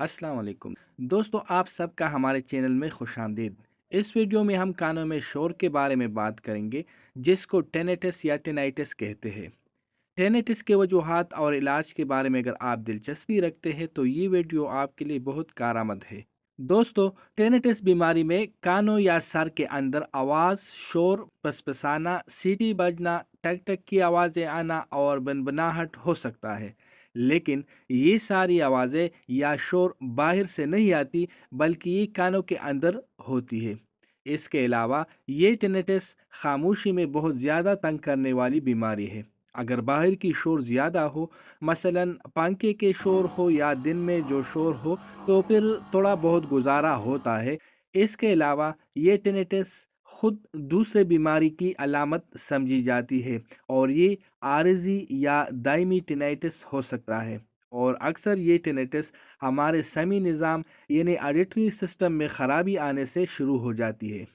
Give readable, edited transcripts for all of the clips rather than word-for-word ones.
अस्सलाम वालेकुम दोस्तों, आप सबका हमारे चैनल में खुश आमदीद। इस वीडियो में हम कानों में शोर के बारे में बात करेंगे, जिसको टेनेटिस या टेनाइटिस कहते हैं। टेनेटिस के वजूहात और इलाज के बारे में अगर आप दिलचस्पी रखते हैं तो ये वीडियो आपके लिए बहुत कारआमद है। दोस्तों, टेनेटिस बीमारी में कानों या सर के अंदर आवाज़, शोर, पसपसाना, सीटी बजना, टक टक की आवाज़ें आना और बनबनाहट हो सकता है। लेकिन ये सारी आवाज़ें या शोर बाहर से नहीं आती, बल्कि ये कानों के अंदर होती है। इसके अलावा ये टेनेटिस खामोशी में बहुत ज़्यादा तंग करने वाली बीमारी है। अगर बाहर की शोर ज़्यादा हो, मसलन पंखे के शोर हो या दिन में जो शोर हो, तो फिर थोड़ा बहुत गुजारा होता है। इसके अलावा ये टेनिटिस खुद दूसरे बीमारी की अलामत समझी जाती है और ये आरजी या दायमी टेनाइटिस हो सकता है। और अक्सर ये टेनिटिस हमारे समी निज़ाम यानी ऑडिटरी सिस्टम में ख़राबी आने से शुरू हो जाती है।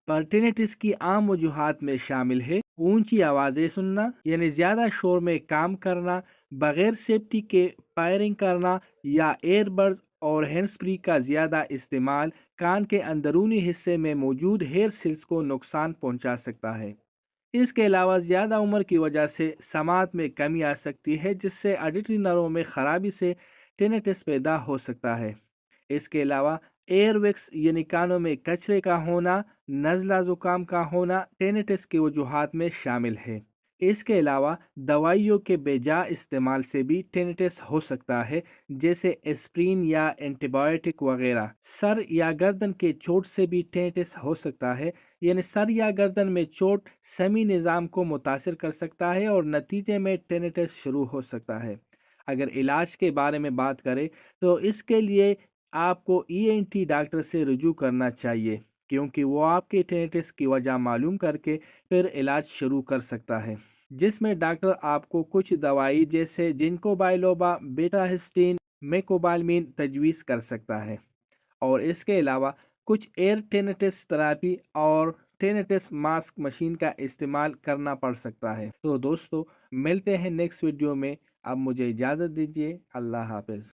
पर्टिनिटिस की आम वजूहात में शामिल है ऊंची आवाज़ें सुनना यानी ज़्यादा शोर में काम करना, बगैर सेफ्टी के फायरिंग करना या एयरबड्स और हैंड्स फ्री का ज़्यादा इस्तेमाल कान के अंदरूनी हिस्से में मौजूद हेयर सेल्स को नुकसान पहुंचा सकता है। इसके अलावा ज़्यादा उम्र की वजह से समात में कमी आ सकती है, जिससे ऑडिटरी नर्वों में खराबी से टिनिटिस पैदा हो सकता है। इसके अलावा एयरवेक्स यानी कानों में कचरे का होना, नज़ला ज़ुकाम का होना टेनिटिस की वजूहात में शामिल है। इसके अलावा दवाइयों के बेजा इस्तेमाल से भी टेनिटिस हो सकता है, जैसे एस्प्रिन या एंटीबायोटिक वगैरह। सर या गर्दन के चोट से भी टेनिटिस हो सकता है, यानी सर या गर्दन में चोट समी निज़ाम को मुतासिर कर सकता है और नतीजे में टेनिटिस शुरू हो सकता है। अगर इलाज के बारे में बात करें तो इसके लिए आपको ईएनटी डॉक्टर से रुजू करना चाहिए, क्योंकि वो आपके टेनिटिस की वजह मालूम करके फिर इलाज शुरू कर सकता है, जिसमें डॉक्टर आपको कुछ दवाई जैसे जिंको बाइलोबा, बीटा हिस्टीन, मेकोबालमीन तजवीज़ कर सकता है। और इसके अलावा कुछ एयर टेनिटिस थेरेपी और टेनिटिस मास्क मशीन का इस्तेमाल करना पड़ सकता है। तो दोस्तों, मिलते हैं नेक्स्ट वीडियो में। अब मुझे इजाज़त दीजिए। अल्लाह हाफिज़।